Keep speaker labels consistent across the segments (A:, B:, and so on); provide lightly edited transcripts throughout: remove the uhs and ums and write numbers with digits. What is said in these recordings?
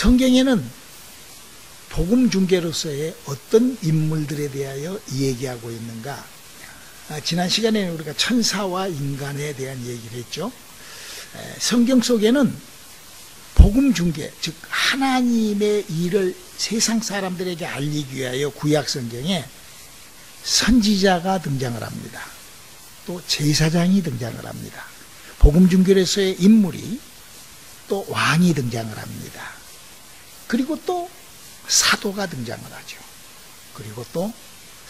A: 성경에는 복음 중개로서의 어떤 인물들에 대하여 얘기하고 있는가? 지난 시간에는 우리가 천사와 인간에 대한 얘기를 했죠. 성경 속에는 복음 중개, 즉 하나님의 일을 세상 사람들에게 알리기 위하여 구약 성경에 선지자가 등장을 합니다. 또 제사장이 등장을 합니다. 복음 중개로서의 인물이 또 왕이 등장을 합니다. 그리고 또 사도가 등장을 하죠. 그리고 또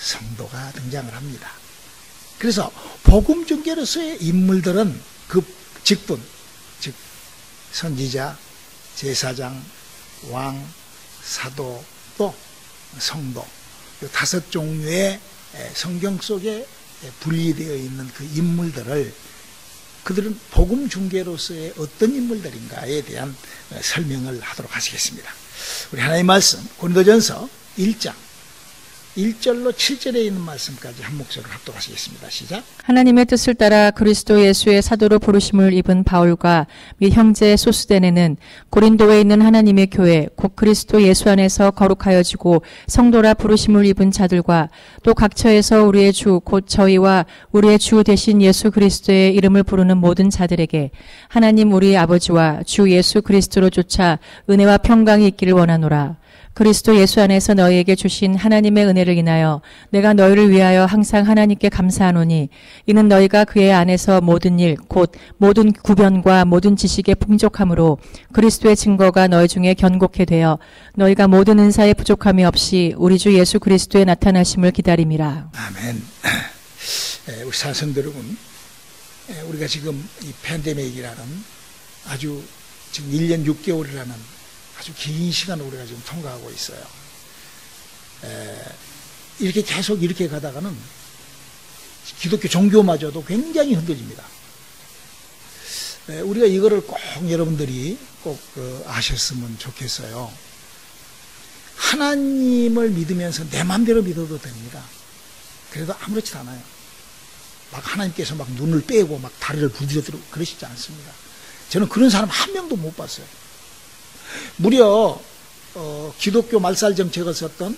A: 성도가 등장을 합니다. 그래서 복음 중개로서의 인물들은 그 직분, 즉 선지자, 제사장, 왕, 사도, 또 성도, 이 5종류의 성경 속에 분리되어 있는 그 인물들을 그들은 복음 중개로서의 어떤 인물들인가에 대한 설명을 하도록 하시겠습니다. 우리 하나님의 말씀 고린도전서 1장 1절로 7절에 있는 말씀까지 한 목소리로 합독하시겠습니다. 시작.
B: 하나님의 뜻을 따라 그리스도 예수의 사도로 부르심을 입은 바울과 및 형제 소스데네는 고린도에 있는 하나님의 교회 곧 그리스도 예수 안에서 거룩하여지고 성도라 부르심을 입은 자들과 또 각처에서 우리의 주 곧 저희와 우리의 주 되신 예수 그리스도의 이름을 부르는 모든 자들에게 하나님 우리 아버지와 주 예수 그리스도로 쫓아 은혜와 평강이 있기를 원하노라. 그리스도 예수 안에서 너희에게 주신 하나님의 은혜를 인하여 내가 너희를 위하여 항상 하나님께 감사하노니 이는 너희가 그의 안에서 모든 일 곧 모든 구변과 모든 지식에 풍족함으로 그리스도의 증거가 너희 중에 견고케 되어 너희가 모든 은사에 부족함이 없이 우리 주 예수 그리스도의 나타나심을 기다림이라.
A: 아멘. 우리 사성도 여러분, 우리가 지금 이 팬데믹이라는 아주 지금 1년 6개월이라는 아주 긴 시간을 우리가 지금 통과하고 있어요. 이렇게 계속 이렇게 가다가는 기독교 종교마저도 굉장히 흔들립니다. 우리가 이거를 꼭 여러분들이 꼭 아셨으면 좋겠어요. 하나님을 믿으면서 내 마음대로 믿어도 됩니다. 그래도 아무렇지도 않아요. 막 하나님께서 막 눈을 빼고 막 다리를 부딪혀들고 그러시지 않습니다. 저는 그런 사람 한 명도 못 봤어요. 무려 기독교 말살 정책을 썼던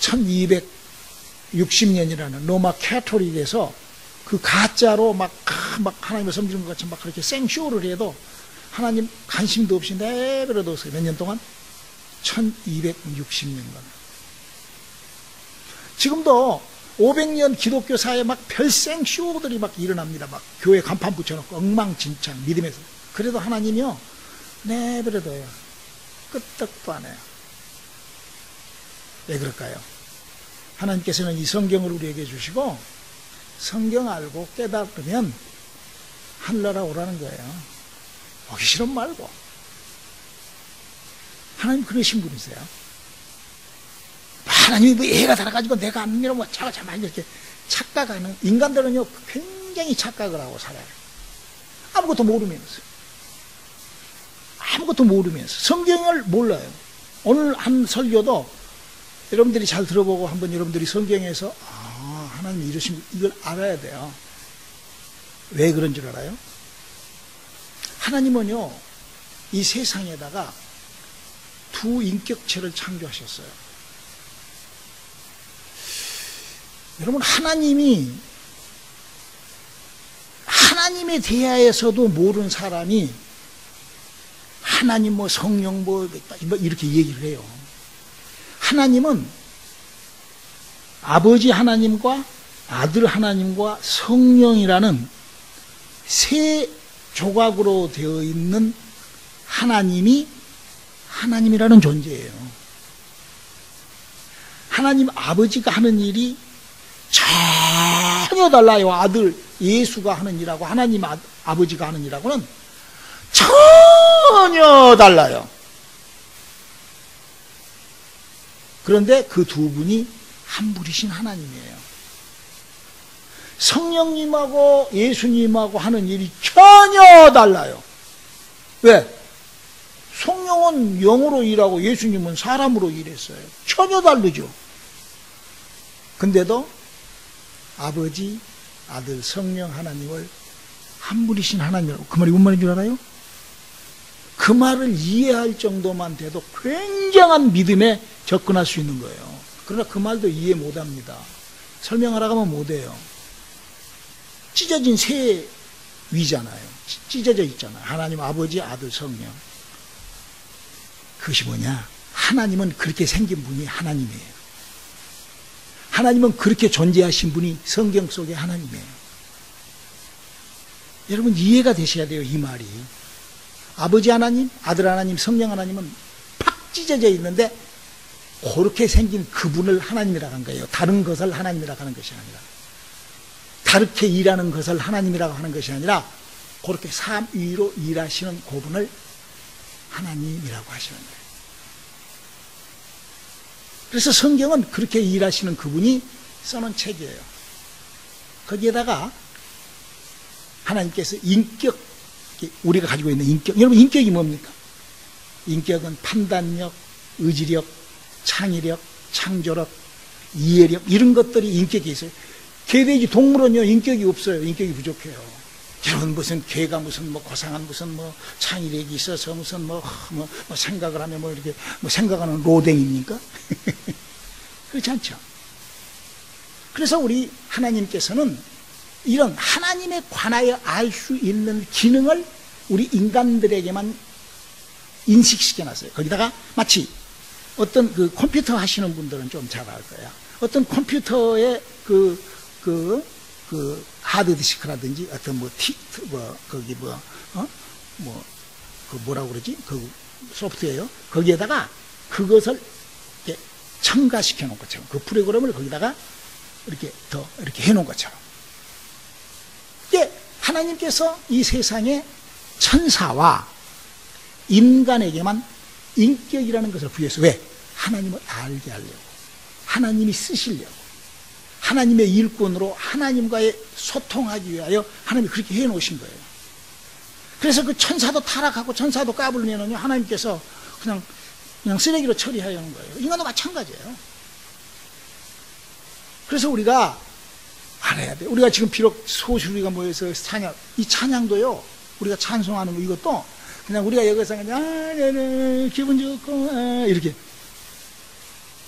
A: 1260년이라는 로마 캐토릭에서 그 가짜로 막 하나님을 섬기는 것 같이 막 그렇게 생쇼를 해도 하나님 관심도 없이 내버려뒀어요. 몇 년 동안? 1260년간. 지금도 500년 기독교 사회에 막 별 생쇼들이 막 일어납니다. 막 교회 간판 붙여놓고 엉망진창 믿음에서. 그래도 하나님이요 내버려둬요. 끄떡도 안 해요. 왜 그럴까요? 하나님께서는 이 성경을 우리에게 주시고 성경 알고 깨달으면 하늘나라 오라는 거예요. 오기 싫으면 말고. 하나님 그러신 분이세요. 하나님이 뭐 애가 달아가지고 내가 안 믿으면 자가 이렇게 착각하는 인간들은요 굉장히 착각을 하고 살아요. 아무것도 모르면서 성경을 몰라요. 오늘 한 설교도 여러분들이 잘 들어보고 한번 여러분들이 성경에서 하나님이 이러신 이걸 알아야 돼요. 왜 그런 줄 알아요? 하나님은요 이 세상에다가 두 인격체를 창조하셨어요. 여러분 하나님에 대하여서도 모르는 사람이 하나님 뭐 성령 뭐 이렇게 얘기를 해요. 하나님은 아버지 하나님과 아들 하나님과 성령이라는 세 조각으로 되어 있는 하나님이 하나님이라는 존재예요. 하나님 아버지가 하는 일이 전혀 달라요. 아들 예수가 하는 일하고 하나님 아버지가 하는 일하고는 전혀 달라요. 그런데 그 두 분이 한 분이신 하나님이에요. 성령님하고 예수님하고 하는 일이 전혀 달라요. 왜? 성령은 영으로 일하고 예수님은 사람으로 일했어요. 전혀 다르죠. 근데도 아버지, 아들, 성령 하나님을 한 분이신 하나님이라고. 그 말이 뭔 말인 줄 알아요? 그 그 말을 이해할 정도만 돼도 굉장한 믿음에 접근할 수 있는 거예요. 그러나 그 말도 이해 못합니다. 설명하라고 하면 못해요. 찢어진 새 위잖아요. 찢어져 있잖아요. 하나님 아버지, 아들, 성령. 그것이 뭐냐? 하나님은 그렇게 생긴 분이 하나님이에요. 하나님은 그렇게 존재하신 분이 성경 속의 하나님이에요. 여러분 이해가 되셔야 돼요. 이 말이. 아버지 하나님, 아들 하나님, 성령 하나님은 팍 찢어져 있는데 그렇게 생긴 그분을 하나님이라고 한 거예요. 다른 것을 하나님이라고 하는 것이 아니라, 다르게 일하는 것을 하나님이라고 하는 것이 아니라 그렇게 삼위로 일하시는 그분을 하나님이라고 하시는 거예요. 그래서 성경은 그렇게 일하시는 그분이 써놓은 책이에요. 거기에다가 하나님께서 인격, 우리가 가지고 있는 인격, 여러분 인격이 뭡니까? 인격은 판단력, 의지력, 창의력, 창조력, 이해력, 이런 것들이 인격이 있어요. 개, 돼지, 동물은요 인격이 없어요. 인격이 부족해요. 여러분 무슨 개가 무슨 뭐 고상한 무슨 뭐 창의력이 있어서 무슨 뭐 생각을 하면 뭐 이렇게 뭐 생각하는 로댕입니까? 그렇지 않죠. 그래서 우리 하나님께서는 이런 하나님에 관하여 알 수 있는 기능을 우리 인간들에게만 인식시켜놨어요. 거기다가 마치 어떤 그 컴퓨터 하시는 분들은 좀 잘 알 거야. 어떤 컴퓨터의 그 하드디스크라든지 어떤 거기 뭐라고 그러지? 그 소프트웨어 거기에다가 그것을 이렇게 첨가시켜 놓은 것처럼 그 프로그램을 거기다가 이렇게 해놓은 것처럼. 이게 하나님께서 이 세상에 천사와 인간에게만 인격이라는 것을 부여해서 왜? 하나님을 알게 하려고, 하나님이 쓰시려고, 하나님의 일꾼으로 하나님과의 소통하기 위하여 하나님이 그렇게 해놓으신 거예요. 그래서 그 천사도 타락하고 천사도 까불면은요 하나님께서 그냥 쓰레기로 처리하려는 거예요. 인간도 마찬가지예요. 그래서 우리가 알아야 돼요. 우리가 지금 비록 소수리가 모여서 찬양, 이 찬양도요 우리가 찬송하는 거 이것도 그냥 우리가 여기서 그냥 기분 좋고 이렇게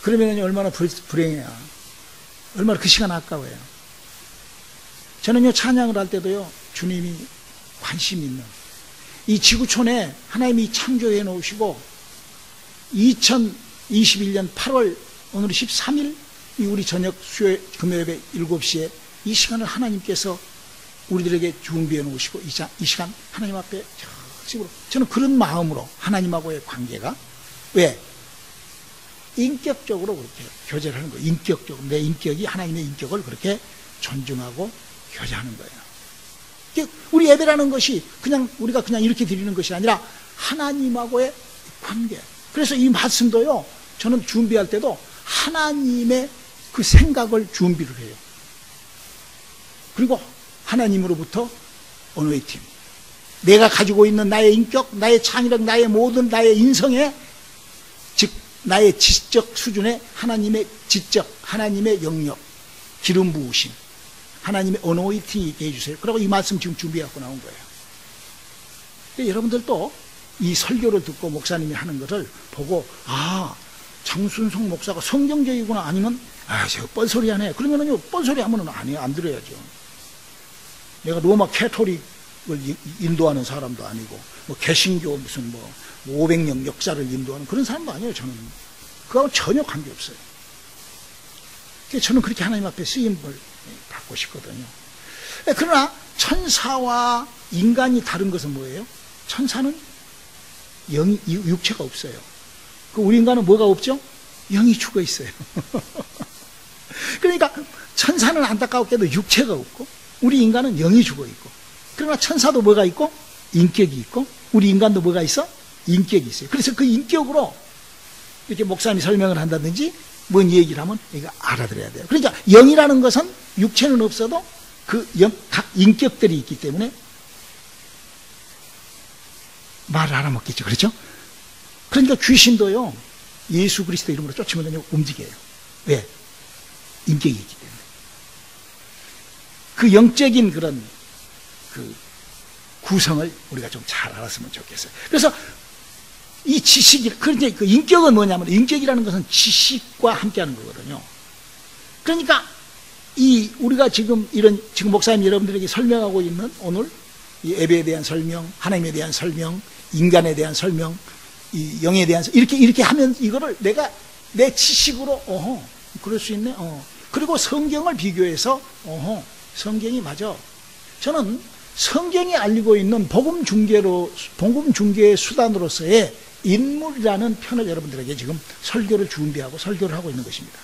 A: 그러면 얼마나 불행해요. 얼마나 그 시간 아까워요. 저는요 찬양을 할 때도요 주님이 관심 있는 이 지구촌에 하나님이 창조해 놓으시고 2021년 8월 오늘이 13일 우리 저녁 수요일 금요일에 7시에 이 시간을 하나님께서 우리들에게 준비해 놓으시고 이 시간 하나님 앞에 집으로 저는 그런 마음으로 하나님하고의 관계가 왜? 인격적으로 그렇게 교제를 하는 거예요. 인격적으로 내 인격이 하나님의 인격을 그렇게 존중하고 교제하는 거예요. 우리 예배라는 것이 그냥 우리가 그냥 이렇게 드리는 것이 아니라 하나님하고의 관계. 그래서 이 말씀도요 저는 준비할 때도 하나님의 그 생각을 준비를 해요. 그리고 하나님으로부터 어노인팅, 내가 가지고 있는 나의 인격, 나의 창의력, 나의 모든 나의 인성에 즉 나의 지적 수준에 하나님의 지적, 하나님의 영역, 기름 부으심, 하나님의 어노인팅이 있게 해주세요. 그리고 이 말씀 지금 준비해갖고 나온 거예요. 여러분들도 이 설교를 듣고 목사님이 하는 것을 보고 장순성 목사가 성경적이구나 아니면 저 뻔소리 하네. 그러면은요 뻔소리 하면은 안 들어야죠. 내가 로마 캐토릭을 인도하는 사람도 아니고 뭐 개신교 무슨 500년 역사를 인도하는 그런 사람도 아니에요. 저는 그하고 전혀 관계없어요. 저는 그렇게 하나님 앞에 쓰임을 받고 싶거든요. 그러나 천사와 인간이 다른 것은 뭐예요? 천사는 육체가 없어요. 우리 인간은 뭐가 없죠? 영이 죽어 있어요. 그러니까 천사는 안타깝게도 육체가 없고 우리 인간은 영이 죽어 있고, 그러나 천사도 뭐가 있고 인격이 있고 우리 인간도 뭐가 있어? 인격이 있어요. 그래서 그 인격으로 이렇게 목사님이 설명을 한다든지 뭔 얘기를 하면 이거 알아들어야 돼요. 그러니까 영이라는 것은 육체는 없어도 그 각 인격들이 있기 때문에 말을 알아먹겠죠. 그렇죠? 그러니까 귀신도요 예수 그리스도 이름으로 쫓으면 움직여요. 왜? 인격이 있기 때문에. 그 영적인 그런 그 구성을 우리가 좀 잘 알았으면 좋겠어요. 그래서 이 지식이, 그런데 그 인격은 뭐냐면, 인격이라는 것은 지식과 함께하는 거거든요. 그러니까 우리가 지금 지금 목사님 여러분들에게 설명하고 있는 오늘 이 예배에 대한 설명, 하나님에 대한 설명, 인간에 대한 설명, 이 영에 대한 이렇게 하면 이거를 내가 내 지식으로 그럴 수 있네. 그리고 성경을 비교해서 성경이 맞아. 저는 성경이 알리고 있는 복음 중계의 수단으로서의 인물이라는 편을 여러분들에게 지금 설교를 준비하고 설교를 하고 있는 것입니다.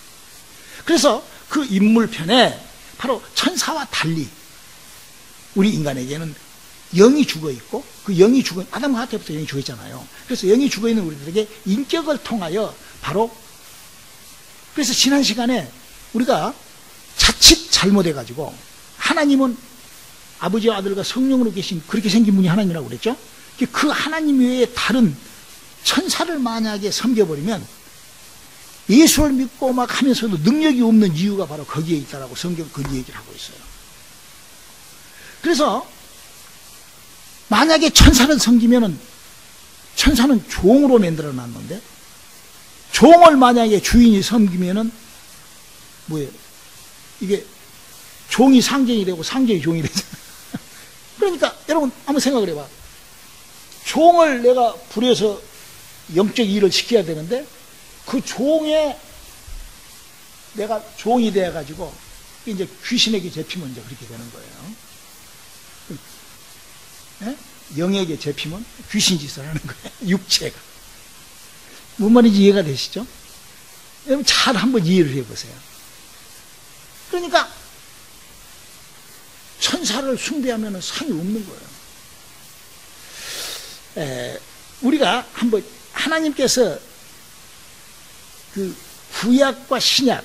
A: 그래서 그 인물편에 바로 천사와 달리 우리 인간에게는 영이 죽어 있고, 그 영이 아담과 하와 때부터 영이 죽어 있잖아요. 그래서 영이 죽어 있는 우리들에게 인격을 통하여 바로, 그래서 지난 시간에 우리가 자칫 잘못해가지고 하나님은 아버지와 아들과 성령으로 계신 그렇게 생긴 분이 하나님이라고 그랬죠. 그 하나님 외에 다른 천사를 만약에 섬겨버리면 예수를 믿고 막 하면서도 능력이 없는 이유가 바로 거기에 있다라고 성경은 그 얘기를 하고 있어요. 그래서 만약에 천사를 섬기면은, 천사는 종으로 만들어 놨는데 종을 만약에 주인이 섬기면은 뭐예요? 이게 종이 상징이 되고 상징이 종이 되잖아요. 그러니까 여러분 한번 생각을 해봐. 종을 내가 부려서 영적 일을 시켜야 되는데 그 종에 내가 종이 돼가지고 이제 귀신에게 잡히면 이제 그렇게 되는 거예요. 네? 영에게 잡히면 귀신 짓을 하는 거예요. 육체가. 뭔 말인지 이해가 되시죠? 여러분 잘 한번 이해를 해보세요. 그러니까 천사를 숭배하면 상이 없는 거예요. 우리가 한번 하나님께서 그 구약과 신약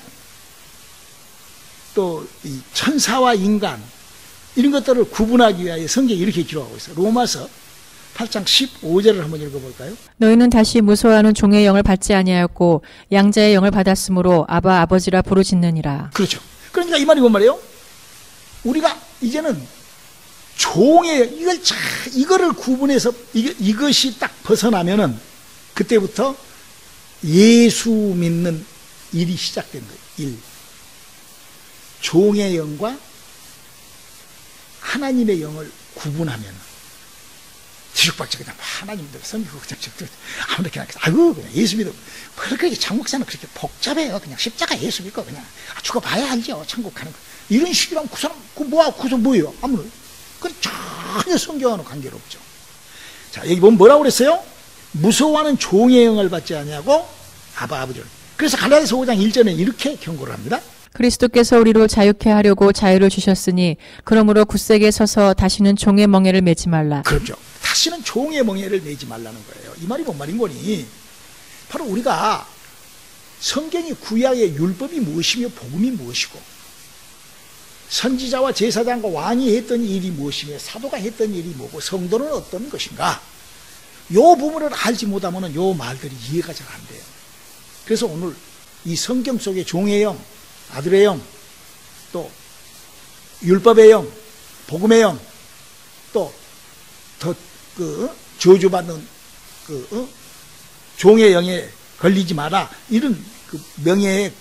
A: 또 이 천사와 인간 이런 것들을 구분하기 위하여 성경이 이렇게 기록하고 있어요. 로마서 8장 15절을 한번 읽어볼까요?
B: 너희는 다시 무서워하는 종의 영을 받지 아니하였고 양자의 영을 받았으므로 아바 아버지라 부르짖느니라.
A: 그렇죠. 그러니까 이 말이 뭔 말이에요? 우리가 이제는 종의 이거를 구분해서 이것이 딱 벗어나면은 그때부터 예수 믿는 일이 시작된 거예요. 종의 영과 하나님의 영을 구분하면 뒤죽박죽 그냥 하나님들 섬기고 그냥 아무렇게나 아이고 그냥 예수 믿어. 그렇게 장목사는 그렇게 복잡해요. 그냥 십자가 예수 믿고 그냥 죽어봐야 알죠. 천국 가는 거. 이런 식이라면 그 사람 그거 뭐예요? 아무런 그건 전혀 성경과는 관계없죠. 자 여기 보면 뭐라고 그랬어요? 무서워하는 종의 영을 받지 아니하고 아바 아버지를. 그래서 갈라디아서 5장 1절에 이렇게 경고를 합니다.
B: 그리스도께서 우리로 자유케 하려고 자유를 주셨으니 그러므로 굳세게 서서 다시는 종의 멍에를 매지 말라.
A: 그렇죠. 다시는 종의 멍에를 매지 말라는 거예요. 이 말이 뭔 말인 거니? 바로 우리가 성경이 구약의 율법이 무엇이며 복음이 무엇이고 선지자와 제사장과 왕이 했던 일이 무엇이며 사도가 했던 일이 뭐고 성도는 어떤 것인가? 요 부분을 알지 못하면 요 말들이 이해가 잘 안 돼요. 그래서 오늘 이 성경 속에 종의 영, 아들의 영, 또 율법의 영, 복음의 영, 또 더 저주받는 종의 영에 걸리지 마라 이런 그 명예에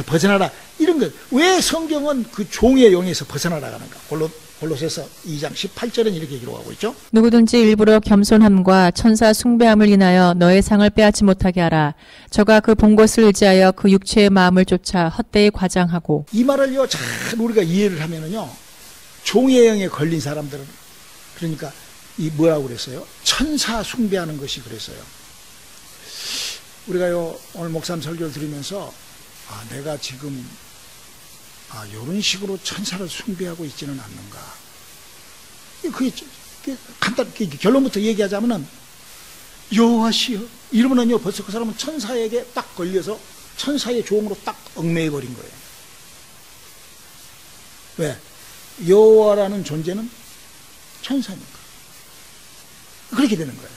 A: 벗어나라 이런 것. 왜 성경은 그 종의 영에서 벗어나라 하는가? 골로새서 2장 18절은 이렇게 기록하고 있죠.
B: 누구든지 일부러 겸손함과 천사 숭배함을 인하여 너의 상을 빼앗지 못하게 하라. 저가 그 본 것을 의지하여 그 육체의 마음을 쫓아 헛되이 과장하고.
A: 이 말을요 잘 우리가 이해를 하면은요 종의 영에 걸린 사람들은 그러니까 이 뭐라고 그랬어요? 천사 숭배하는 것이 그랬어요. 우리가요 오늘 목사님 설교를 들으면서 내가 지금 이런 식으로 천사를 숭배하고 있지는 않는가? 그게 간단히 결론부터 얘기하자면은 여호와시여 이러면은요 벌써 그 사람은 천사에게 딱 걸려서 천사의 종으로 딱 얽매여 버린 거예요. 왜? 여호와라는 존재는 천사니까. 그렇게 되는 거예요.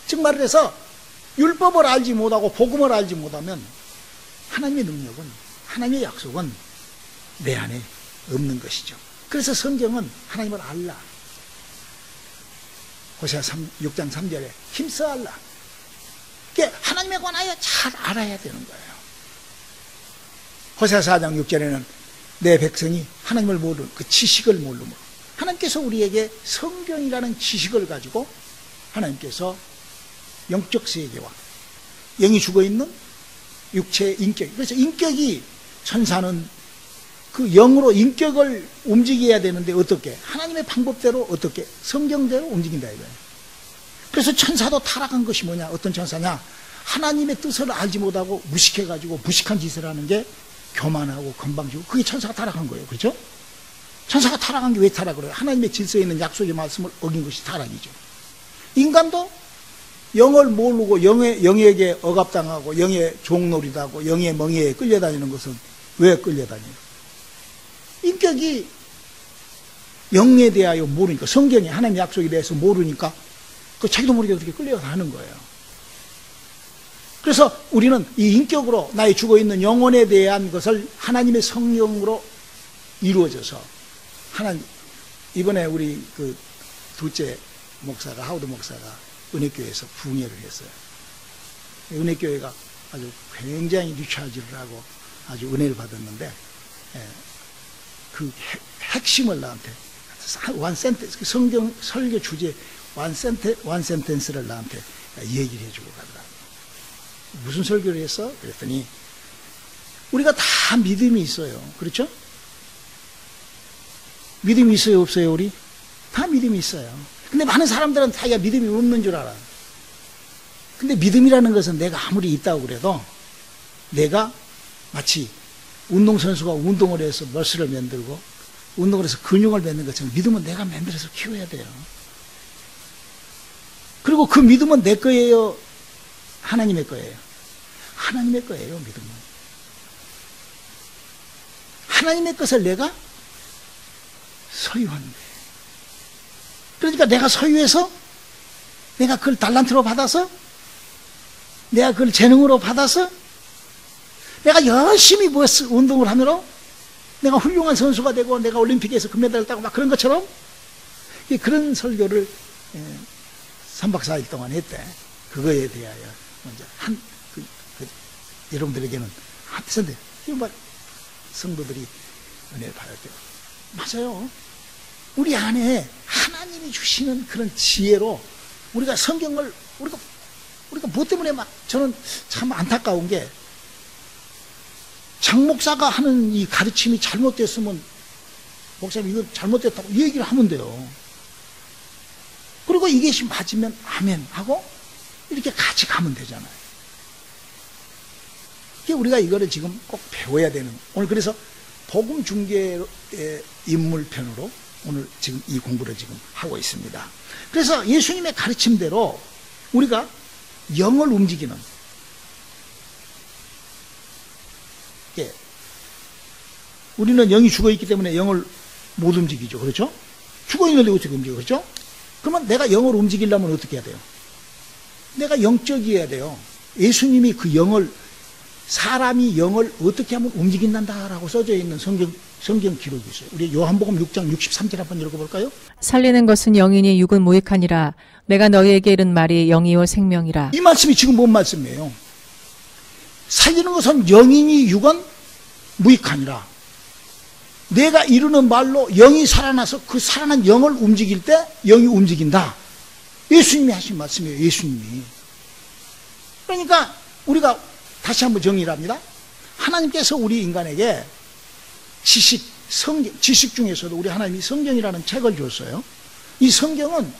A: 즉 말을 해서 율법을 알지 못하고 복음을 알지 못하면 하나님의 능력은 하나님의 약속은 내 안에 없는 것이죠. 그래서 성경은 하나님을 알라. 호세아 6장 3절에 힘써 알라. 하나님에 관하여 잘 알아야 되는 거예요. 호세아 4장 6절에는 내 백성이 하나님을 모르는 그 지식을 모르므로, 하나님께서 우리에게 성경이라는 지식을 가지고 하나님께서 영적 세계와 영이 죽어있는 육체의 인격, 그래서 인격이, 천사는 그 영으로 인격을 움직여야 되는데 어떻게? 하나님의 방법대로, 어떻게? 성경대로 움직인다 이거예요. 그래서 천사도 타락한 것이 뭐냐? 어떤 천사냐? 하나님의 뜻을 알지 못하고 무식해가지고 무식한 짓을 하는 게 교만하고 건방지고, 그게 천사가 타락한 거예요. 그렇죠? 천사가 타락한 게 왜 타락을 해요? 하나님의 질서에 있는 약속의 말씀을 어긴 것이 타락이죠. 인간도 영을 모르고 영에게 억압당하고 영의 종놀이하고 영의 멍에에 끌려다니는 것은 왜 끌려다녀요? 인격이 영에 대하여 모르니까, 성경에 하나님의 약속에 대해서 모르니까 그 자기도 모르게 어떻게 끌려가는 거예요. 그래서 우리는 이 인격으로 나의 죽어있는 영혼에 대한 것을 하나님의 성령으로 이루어져서, 이번에 우리 그 둘째 목사가, 하우드 목사가 은혜교회에서 부흥회를 했어요. 은혜교회가 아주 굉장히 리차지를 하고 아주 은혜를 받았는데, 그 핵심을 나한테, 그 성경 설교 주제 원 센텐스를 나한테 얘기를 해주고 가더라고요. 무슨 설교를 했어? 그랬더니, 우리가 다 믿음이 있어요. 그렇죠? 믿음이 있어요, 없어요, 우리? 다 믿음이 있어요. 근데 많은 사람들은 자기가 믿음이 없는 줄 알아. 근데 믿음이라는 것은 내가 아무리 있다고 그래도, 내가 마치 운동선수가 운동을 해서 머슬을 만들고 운동을 해서 근육을 만드는 것처럼 믿음은 내가 만들어서 키워야 돼요. 그리고 그 믿음은 내 거예요, 하나님의 거예요? 하나님의 거예요. 믿음은 하나님의 것을 내가 소유하는 거예요. 그러니까 내가 소유해서, 내가 그걸 달란트로 받아서, 내가 그걸 재능으로 받아서, 내가 열심히 운동을 하므로 내가 훌륭한 선수가 되고 내가 올림픽에서 금메달을 따고 막 그런 것처럼, 그런 설교를 3박 4일 동안 했대. 그거에 대하여 먼저 여러분들에게는 한테선데 성도들이 은혜를 받을 때, 맞아요. 우리 안에 하나님이 주시는 그런 지혜로 우리가 성경을, 우리가 뭐 때문에 저는 참 안타까운 게, 장 목사가 하는 이 가르침이 잘못됐으면 목사님 이거 잘못됐다고 얘기를 하면 돼요. 그리고 이것이 맞으면 아멘 하고 이렇게 같이 가면 되잖아요. 우리가 이거를 지금 꼭 배워야 되는, 오늘 그래서 복음 중개의 인물편으로 오늘 지금 이 공부를 지금 하고 있습니다. 그래서 예수님의 가르침대로 우리가 영을 움직이는, 우리는 영이 죽어있기 때문에 영을 못 움직이죠. 그렇죠? 죽어있는데 어떻게 움직여? 그렇죠? 그러면 내가 영을 움직이려면 어떻게 해야 돼요? 내가 영적이어야 돼요. 예수님이 그 영을, 사람이 영을 어떻게 하면 움직인단다라고 써져 있는 성경 기록이 있어요. 우리 요한복음 6장 63절 한번 읽어볼까요?
B: 살리는 것은 영이니 육은 무익하니라. 내가 너희에게 이른 말이 영이요 생명이라.
A: 이 말씀이 지금 뭔 말씀이에요? 살리는 것은 영이니 육은 무익하니라. 내가 이루는 말로 영이 살아나서 그 살아난 영을 움직일 때 영이 움직인다. 예수님이 하신 말씀이에요. 예수님이. 그러니까 우리가 다시 한번 정리를 합니다. 하나님께서 우리 인간에게 지식 중에서도 우리 하나님이 성경이라는 책을 줬어요. 이 성경은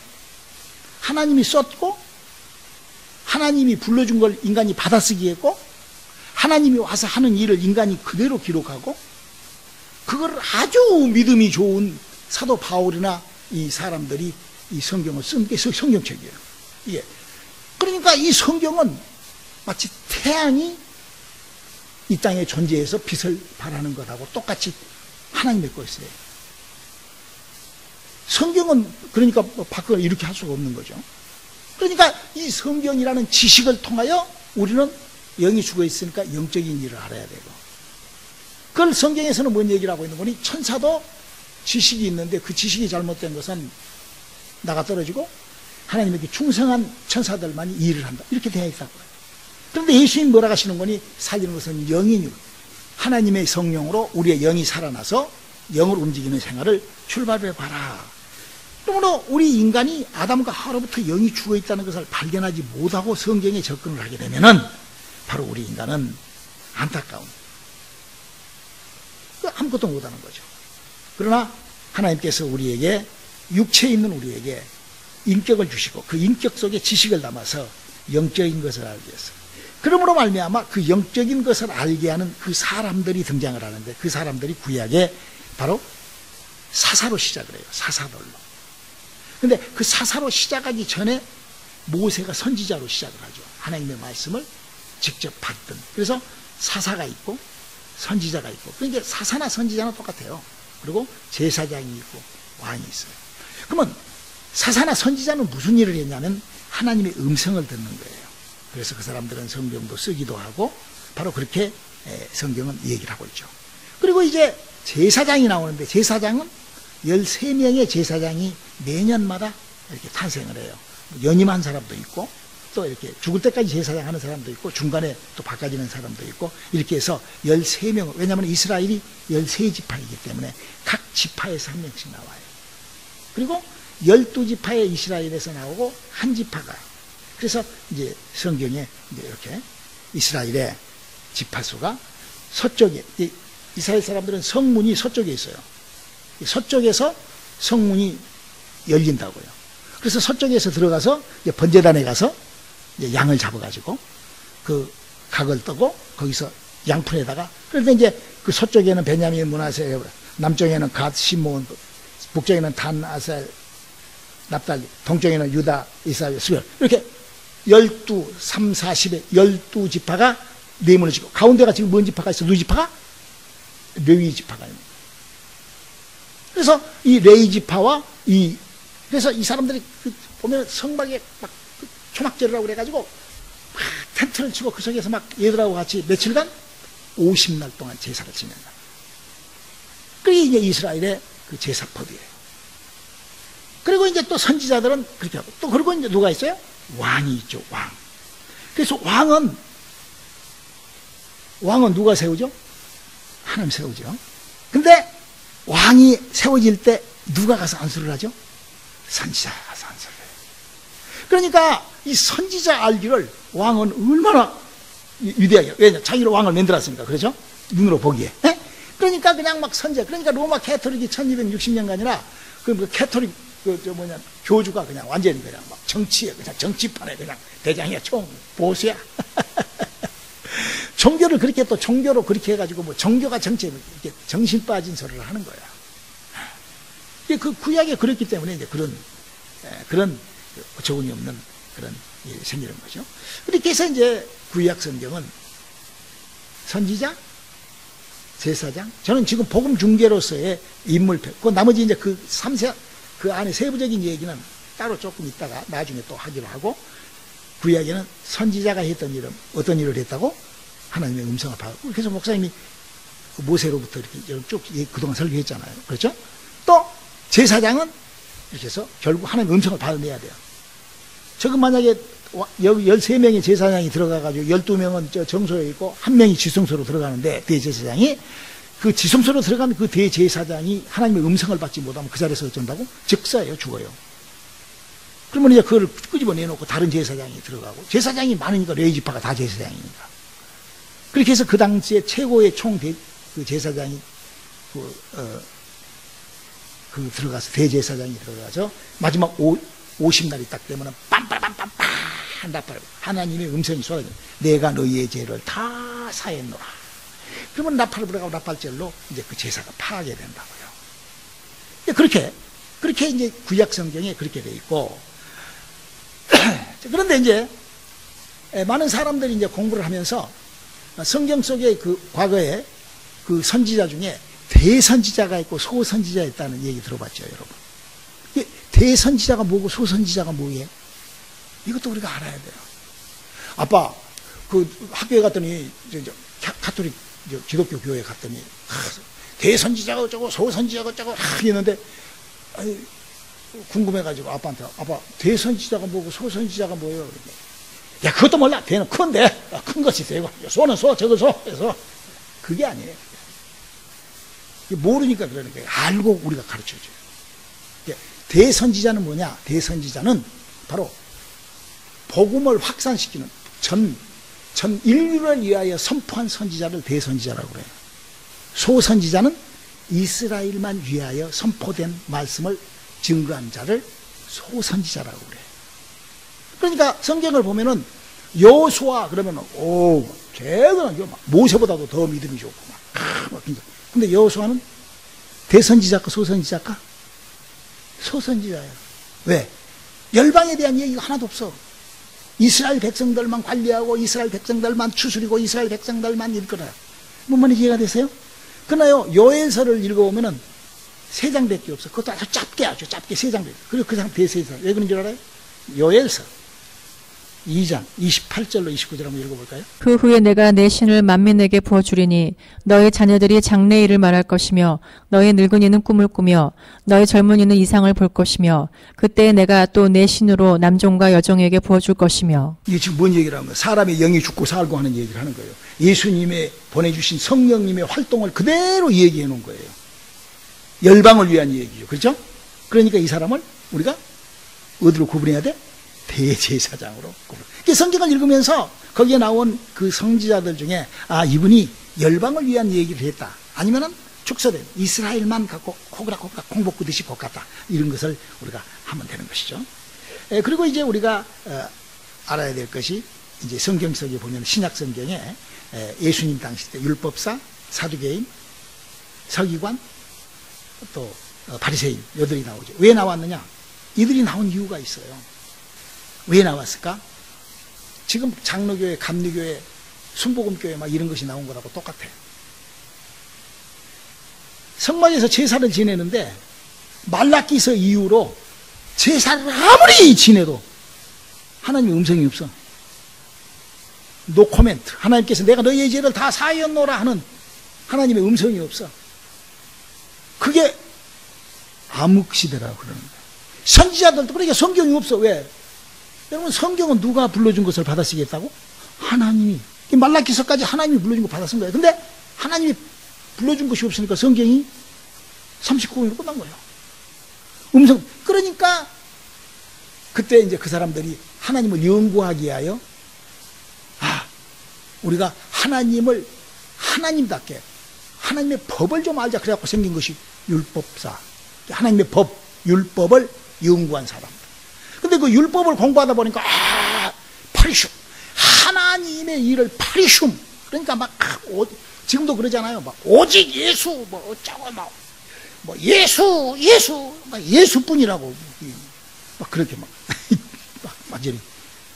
A: 하나님이 썼고, 하나님이 불러준 걸 인간이 받아쓰기 했고, 하나님이 와서 하는 일을 인간이 그대로 기록하고, 그걸 아주 믿음이 좋은 사도 바울이나 이 사람들이 이 성경을 쓴 게 성경책이에요. 예. 그러니까 이 성경은 마치 태양이 이 땅에 존재해서 빛을 발하는 것하고 똑같이 하나님의 것이에요. 성경은 그러니까 바꿔 이렇게 할 수가 없는 거죠. 그러니까 이 성경이라는 지식을 통하여 우리는 영이 죽어 있으니까 영적인 일을 알아야 되고, 그걸 성경에서는 뭔 얘기를 하고 있는 거니? 천사도 지식이 있는데 그 지식이 잘못된 것은 나가 떨어지고 하나님에게 충성한 천사들만이 일을 한다. 이렇게 되어 있다고요. 그런데 예수님이 뭐라 하시는 거니? 살리는 것은 영이니 하나님의 성령으로 우리의 영이 살아나서 영을 움직이는 생활을 출발해봐라. 그러므로 우리 인간이 아담과 하와로부터 영이 죽어있다는 것을 발견하지 못하고 성경에 접근을 하게 되면은 바로 우리 인간은 안타까운 아무것도 못하는 거죠. 그러나 하나님께서 우리에게 육체에 있는 우리에게 인격을 주시고 그 인격 속에 지식을 담아서 영적인 것을 알게 했어요. 그러므로 말미암아 그 영적인 것을 알게 하는 그 사람들이 등장을 하는데 그 사람들이 구약에 바로 사사로 시작을 해요. 사사들로. 근데 그 사사로 시작하기 전에 모세가 선지자로 시작을 하죠. 하나님의 말씀을 직접 받던. 그래서 사사가 있고 선지자가 있고. 그러니까 사사나 선지자는 똑같아요. 그리고 제사장이 있고 왕이 있어요. 그러면 사사나 선지자는 무슨 일을 했냐면 하나님의 음성을 듣는 거예요. 그래서 그 사람들은 성경도 쓰기도 하고 바로 그렇게 성경은 얘기를 하고 있죠. 그리고 이제 제사장이 나오는데 제사장은 13명의 제사장이 매년마다 이렇게 탄생을 해요. 연임한 사람도 있고 또 이렇게 죽을 때까지 제사장 하는 사람도 있고 중간에 또 바꿔지는 사람도 있고 이렇게 해서 13명, 왜냐하면 이스라엘이 13지파이기 때문에 각 지파에서 한 명씩 나와요. 그리고 12지파의 이스라엘에서 나오고 한 지파가, 그래서 이제 성경에 이제 이렇게 이스라엘의 지파수가 서쪽에, 이스라엘 사람들은 성문이 서쪽에 있어요. 서쪽에서 성문이 열린다고요. 그래서 서쪽에서 들어가서 이제 번제단에 가서 이제 양을 잡아가지고 그 각을 떠고 거기서 양푼에다가, 그런데 이제 그 서쪽에는 베냐민, 므낫세, 남쪽에는 갓, 시몬, 북쪽에는 단, 아셀, 납달리, 동쪽에는 유다, 이스라엘, 스별, 이렇게 12, 3, 40의 12지파가 네모를 지고 가운데가 지금 뭔 지파가 있어? 누 지파가? 레위 지파가 있는. 그래서 이 레위 지파와 그래서 이 사람들이 보면 성막에 막 초막절이라고 그래가지고 막 텐트를 치고 그 속에서 막 얘들하고 같이 며칠간 50날 동안 제사를 지낸다. 그게 이제 이스라엘의 그 제사법이에요. 그리고 이제 또 선지자들은 그렇게 하고 또 그리고 이제 누가 있어요? 왕이 있죠, 왕. 그래서 왕은 누가 세우죠? 하나님 세우죠. 근데 왕이 세워질 때 누가 가서 안수를 하죠? 선지자가 가서 안수를 해요. 그러니까 이 선지자 알기를 왕은 얼마나 위대하게, 왜냐? 자기로 왕을 만들었으니까, 그렇죠? 눈으로 보기에. 네? 그러니까 그냥 막 선지자, 그러니까 로마 캐토릭이 1260년간이나 그 캐토릭 교주가 그냥 완전히 그냥 막 정치에, 그냥 정치판에 그냥 대장이야, 보수야. 종교를 그렇게 또 종교로 그렇게 해가지고 뭐 종교가 정치에 이렇게 정신 빠진 소리를 하는 거야. 그 구약에 그랬기 때문에 이제 그런 어처구니 없는 그런 일이 생기는 거죠. 그렇게 해서 이제 구약 성경은 선지자, 제사장, 저는 지금 복음 중개로서의 인물표, 그 나머지 이제 그 안에 세부적인 얘기는 따로 조금 있다가 나중에 또 하기로 하고, 구약에는 선지자가 했던 일은 어떤 일을 했다고? 하나님의 음성을 받고, 그래서 목사님이 모세로부터 이렇게 쭉 그동안 설교했잖아요. 그렇죠? 또 제사장은 이렇게 해서 결국 하나님의 음성을 받아내야 돼요. 지금 만약에 여기 13명의 제사장이 들어가가지고 12명은 저 정소에 있고 1명이 지성소로 들어가는데, 대제사장이 그 지성소로 들어가면 그 대제사장이 하나님의 음성을 받지 못하면 그 자리에서 어쩐다고? 즉사예요, 죽어요. 그러면 이제 그걸 끄집어내놓고 다른 제사장이 들어가고, 제사장이 많으니까 레위지파가 다 제사장이니까. 그렇게 해서 그 당시에 최고의 그 제사장이 들어가서, 대제사장이 들어가서 마지막 50날이 딱 되면은 빰빰빰빰빰 나팔, 하나님의 음성이 쏟아져. 내가 너희의 죄를 다 사했노라. 그러면 나팔을 불어가고 나팔절로 이제 그 제사가 파하게 된다고요. 그렇게 이제 구약 성경에 그렇게 돼 있고, 그런데 이제 많은 사람들이 이제 공부를 하면서 성경 속에 그 과거에 그 선지자 중에 대선지자가 있고 소선지자가 있다는 얘기 들어봤죠, 여러분? 대선지자가 뭐고 소선지자가 뭐예요? 이것도 우리가 알아야 돼요. 아빠, 그 학교에 갔더니, 가톨릭 기독교 교회에 갔더니, 대선지자가 어쩌고 소선지자가 어쩌고 했는데, 궁금해가지고 아빠한테, 아빠, 대선지자가 뭐고 소선지자가 뭐예요? 야, 그것도 몰라. 배는 큰데, 큰 것이 되고, 소는 소, 저거 소, 해서. 그게 아니에요. 모르니까 그러는 거예요. 알고 우리가 가르쳐줘요. 대선지자는 뭐냐? 대선지자는 바로 복음을 확산시키는 전 인류를 위하여 선포한 선지자를 대선지자라고 그래요. 소선지자는 이스라엘만 위하여 선포된 말씀을 증거한 자를 소선지자라고 그래요. 그러니까 성경을 보면은 여호수아 그러면은 대단한 모세보다도 더 믿음이 좋고 막 근데 여호수아는 대선지자까 소선지자까? 소선지자예요. 왜? 열방에 대한 얘기가 하나도 없어. 이스라엘 백성들만 관리하고 이스라엘 백성들만 추스리고 이스라엘 백성들만 일거나. 뭔 말인지 이해가 되세요? 그러나요, 요엘서를 읽어보면은 3장밖에 없어. 그것도 아주 짧게 3장밖에. 그리고 그 사람 대세에서 왜 그런 줄 알아요? 요엘서 2장 28절로 29절 한번 읽어볼까요?
B: 그 후에 내가 내 신을 만민에게 부어주리니 너의 자녀들이 장래일을 말할 것이며 너의 늙은이는 꿈을 꾸며 너의 젊은이는 이상을 볼 것이며 그때 내가 또 내 신으로 남종과 여종에게 부어줄 것이며.
A: 이게 지금 뭔 얘기를 하는 거예요? 사람의 영이 죽고 살고 하는 얘기를 하는 거예요. 예수님의 보내주신 성령님의 활동을 그대로 얘기해 놓은 거예요. 열방을 위한 얘기죠. 그렇죠? 그러니까 이 사람을 우리가 어디로 구분해야 돼? 대제사장으로. 성경을 읽으면서 거기에 나온 그 선지자들 중에 이분이 열방을 위한 얘기를 했다. 아니면은 축소된 이스라엘만 갖고 코그락코그락 콩 볶듯이 볶았다. 이런 것을 우리가 하면 되는 것이죠. 그리고 이제 우리가 알아야 될 것이 이제 성경 속에 보면 신약 성경에 예수님 당시 때 율법사, 사두개인, 서기관, 또 바리새인 이들이 나오죠. 왜 나왔느냐? 이들이 나온 이유가 있어요. 왜 나왔을까? 지금 장로교회, 감리교회, 순복음교회 막 이런 것이 나온 거라고 똑같아요. 성막에서 제사를 지내는데 말라기서 이후로 제사를 아무리 지내도 하나님의 음성이 없어. 노 코멘트. 하나님께서 내가 너희의 죄를 다 사하였노라 하는 하나님의 음성이 없어. 그게 암흑시대라고 그러는 거예요. 선지자들도 그러니까 성경이 없어. 왜? 여러분, 성경은 누가 불러준 것을 받아쓰겠다고? 하나님이. 말라기서까지 하나님이 불러준 거 받아쓴 거예요. 근데 하나님이 불러준 것이 없으니까 성경이 39권으로 끝난 거예요. 음성. 그러니까 그때 이제 그 사람들이 하나님을 연구하기 위하여 우리가 하나님을 하나님답게 하나님의 법을 좀 알자. 그래갖고 생긴 것이 율법사. 하나님의 법, 율법을 연구한 사람. 근데 그 율법을 공부하다 보니까 파리슘, 하나님의 일을 파리슘. 그러니까 막 지금도 그러잖아요. 막 오직 예수 뭐 어쩌고 뭐 예수 막 예수뿐이라고 막 그렇게 막 완전히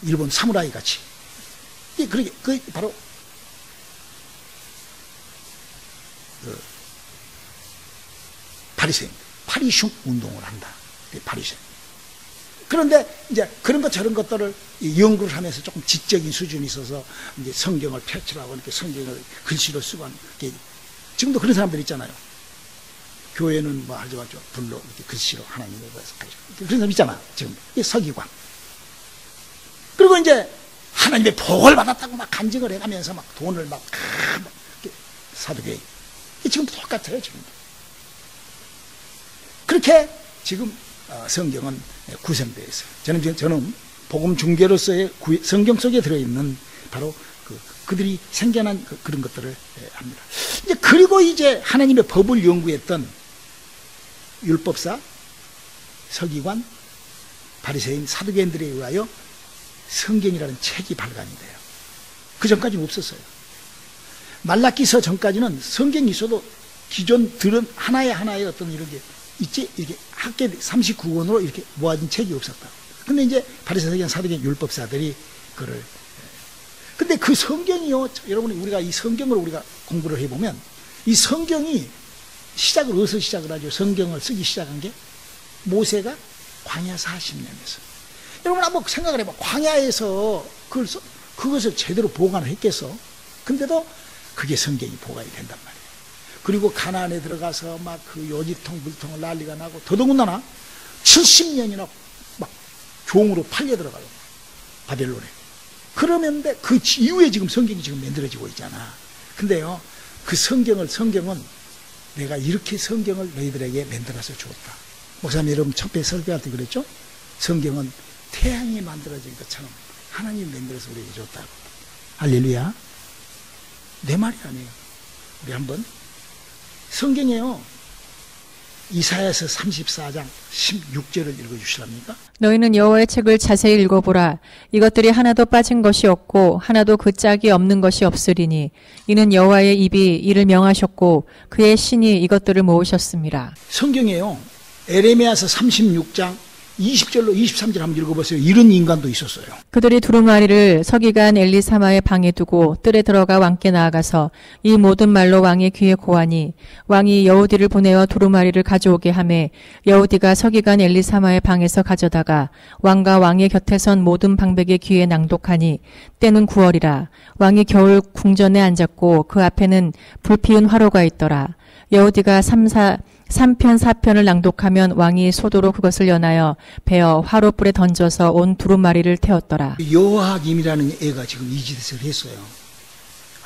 A: 일본 사무라이 같이. 그러게 그 바로 바리새인, 파리슘 운동을 한다. 바리새인. 그런데 이제 그런 것 저런 것들을 연구를 하면서 조금 지적인 수준이 있어서 이제 성경을 펼치라고 이렇게 성경을 글씨로 쓰고 지금도 그런 사람들 있잖아요. 교회는 뭐 하지 말죠. 불로 이렇게 글씨로 하나님을 위해서 그런 사람 있잖아. 지금 이 서기관. 그리고 이제 하나님의 복을 받았다고 막 간증을 해가면서 막 돈을 막 사두개인. 지금도 똑같아요. 지금도. 그렇게 지금 성경은 구성되어 있어요. 저는 복음 중개로서의 성경 속에 들어있는 바로 그들이 생겨난 그런 것들을 합니다. 그리고 이제 하나님의 법을 연구했던 율법사, 서기관, 바리새인, 사두개인들에 의하여 성경이라는 책이 발간이 돼요. 그 전까지는 없었어요. 말라기서 전까지는 성경이 있어도 기존 들은 하나의 어떤 이런 게 있지, 이렇게 학계 39권으로 이렇게 모아진 책이 없었다. 근데 이제 바리새인, 서기관, 사두개인, 율법사들이 그를. 근데 그 성경이요, 여러분, 우리가 이 성경을 우리가 공부를 해보면 이 성경이 시작을 어디서 시작을 하죠? 성경을 쓰기 시작한 게 모세가 광야 40년에서. 여러분 한번 생각을 해봐. 광야에서 그것을 제대로 보관을 했겠어? 근데도 그게 성경이 보관이 된단 말이에요. 그리고 가나안에 들어가서 막 그 요지통 물통을 난리가 나고 더더군다나 70년이나 막 종으로 팔려 들어가요. 바벨론에. 그러면 그 이후에 지금 성경이 지금 만들어지고 있잖아. 근데요, 성경은 내가 이렇게 성경을 너희들에게 만들어서 주었다. 목사님 여러분 첫배 설교할 때 그랬죠? 성경은 태양이 만들어진 것처럼 하나님 만들어서 우리에게 줬다고. 할렐루야. 내 말이 아니에요. 우리 한번 성경에요, 이사야서 34장 16절을 읽어주시랍니까?
B: 너희는 여호와의 책을 자세히 읽어보라. 이것들이 하나도 빠진 것이 없고 하나도 그 짝이 없는 것이 없으리니 이는 여호와의 입이 이를 명하셨고 그의 신이 이것들을 모으셨습니다.
A: 성경에요, 에레미야서 36장 20절로 23절 한번 읽어보세요. 이런 인간도 있었어요.
B: 그들이 두루마리를 서기관 엘리사마의 방에 두고 뜰에 들어가 왕께 나아가서 이 모든 말로 왕의 귀에 고하니 왕이 여우디를 보내어 두루마리를 가져오게 하매 여우디가 서기관 엘리사마의 방에서 가져다가 왕과 왕의 곁에 선 모든 방백의 귀에 낭독하니 때는 9월이라. 왕이 겨울 궁전에 앉았고 그 앞에는 불피운 화로가 있더라. 여우디가 3편 4편을 낭독하면 왕이 소도로 그것을 연하여 베어 화로불에 던져서 온 두루마리를 태웠더라.
A: 여호아김이라는 애가 지금 이 짓을 했어요.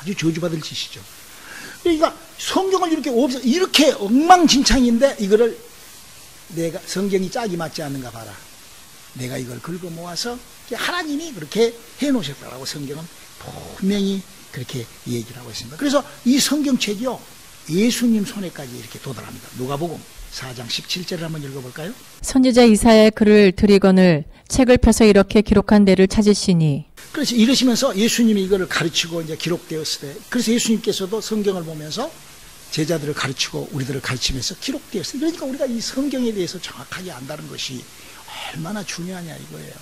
A: 아주 저주받을 짓이죠. 그러니까 성경을 이렇게 엉망진창인데 이거를 내가 성경이 짝이 맞지 않는가 봐라. 내가 이걸 긁어 모아서 하나님이 그렇게 해놓으셨다라고 성경은 분명히 그렇게 얘기를 하고 있습니다. 그래서 이 성경책이요, 예수님 손에까지 이렇게 도달합니다. 누가복음 4장 17절을 한번 읽어볼까요?
B: 선지자 이사야의 글을 들이거늘 책을 펴서 이렇게 기록한 데를 찾으시니.
A: 그래서 이러시면서 예수님이 이거를 가르치고 이제 기록되었을 때, 그래서 예수님께서도 성경을 보면서 제자들을 가르치고 우리들을 가르치면서 기록되었어요. 그러니까 우리가 이 성경에 대해서 정확하게 안다는 것이 얼마나 중요하냐 이거예요.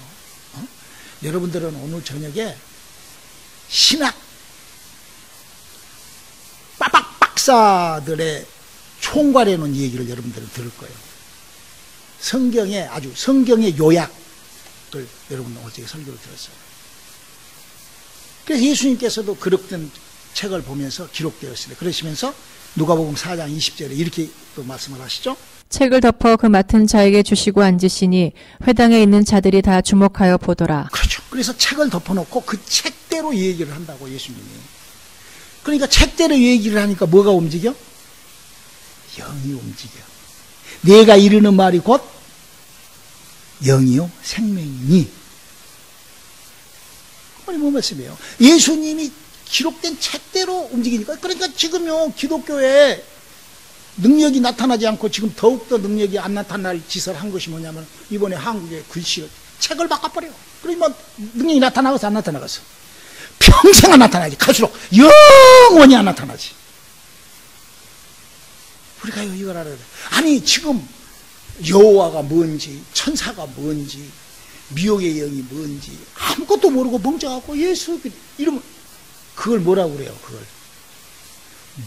A: 여러분들은 오늘 저녁에 신학 박사들의 총괄해 놓은 얘기를 여러분들은 들을 거예요. 성경의 요약을 여러분은 어제 설교를 들었어요. 그래서 예수님께서도 그릇된 책을 보면서 기록되었습니다. 그러시면서 누가복음 4장 20절에 이렇게 또 말씀을 하시죠.
B: 책을 덮어 그 맡은 자에게 주시고 앉으시니 회당에 있는 자들이 다 주목하여 보더라.
A: 그렇죠. 그래서 책을 덮어놓고 그 책대로 얘기를 한다고 예수님이. 그러니까 책대로 얘기를 하니까 뭐가 움직여? 영이 움직여. 내가 이르는 말이 곧 영이요 생명이니. 아니 뭐 말씀이에요? 예수님이 기록된 책대로 움직이니까. 그러니까 지금요 기독교에 능력이 나타나지 않고 지금 더욱더 능력이 안 나타날 짓을 한 것이 뭐냐면 이번에 한국의 글씨 책을 바꿔버려요. 그러면 능력이 나타나겠어 안 나타나겠어? 평생 안 나타나지. 갈수록 영원히 안 나타나지. 우리가 이걸 알아야 돼. 아니 지금 여호와가 뭔지 천사가 뭔지 미혹의 영이 뭔지 아무것도 모르고 멍청하고 예수 이러면 그걸 뭐라고 그래요? 그걸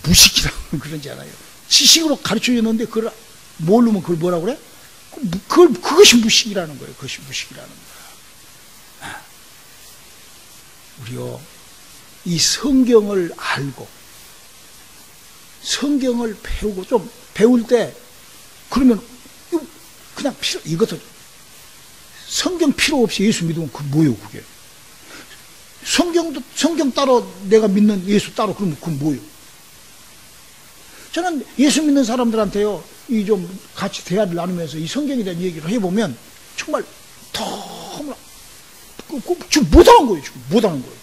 A: 무식이라고 그런지 알아요. 지식으로 가르쳐줬는데 그걸 모르면 그걸 뭐라고 그래? 그것이 무식이라는 거예요. 그것이 무식이라는 거예요. 우리요, 이 성경을 알고 성경을 배우고 좀 배울 때 그러면 그냥 이것도 성경 필요 없이 예수 믿으면 그 뭐예요 그게? 성경 따로 내가 믿는 예수 따로 그러면 그 뭐예요? 저는 예수 믿는 사람들한테요 이 좀 같이 대화를 나누면서 이 성경에 대한 얘기를 해보면 정말 너무나 지금 못하는 거예요. 지금 못하는 거예요.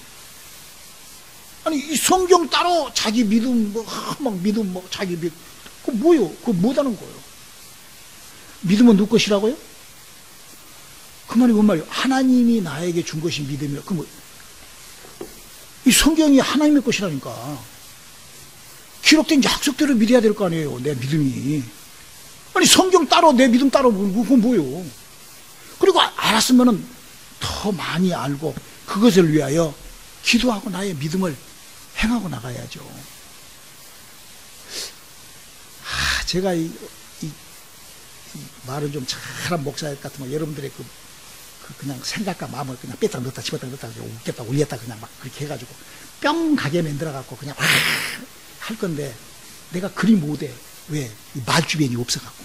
A: 아니 이 성경 따로 자기 믿음 막 믿음 자기 믿음 그 뭐요? 그거 못하는 거예요. 믿음은 누구 것이라고요? 그 말이 뭔 말이에요? 하나님이 나에게 준 것이 믿음이라. 그 뭐? 이 성경이 하나님의 것이라니까. 기록된 약속대로 믿어야 될 거 아니에요. 내 믿음이. 아니 성경 따로 내 믿음 따로 그건 뭐요? 그리고 알았으면은 더 많이 알고 그것을 위하여 기도하고 나의 믿음을 행하고 나가야죠. 제가 이 말은 좀 잘한 목사 같으면 여러분들의 그냥 생각과 마음을 그냥 뺐다 넣었다 집었다 넣었다 웃겼다 올렸다 그냥 막 그렇게 해가지고 뿅 가게 만들어갖고 그냥 할 건데 내가 그리 못해. 왜? 이 말주변이 없어갖고.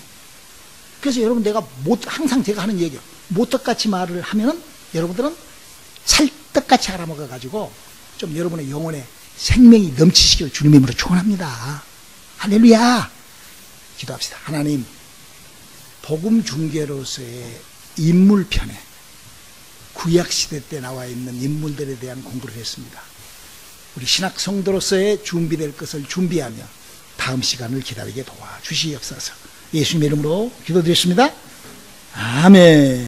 A: 그래서 여러분 내가 항상 제가 하는 얘기예요. 모떡같이 말을 하면은 여러분들은 떡같이 알아먹어가지고 좀 여러분의 영혼에 생명이 넘치시길 주님의 이름으로 축원합니다. 할렐루야. 기도합시다. 하나님, 복음 중개로서의 인물편에 구약시대 때 나와 있는 인물들에 대한 공부를 했습니다. 우리 신학 성도로서의 준비될 것을 준비하며 다음 시간을 기다리게 도와주시옵소서. 예수님의 이름으로 기도드렸습니다. 아멘.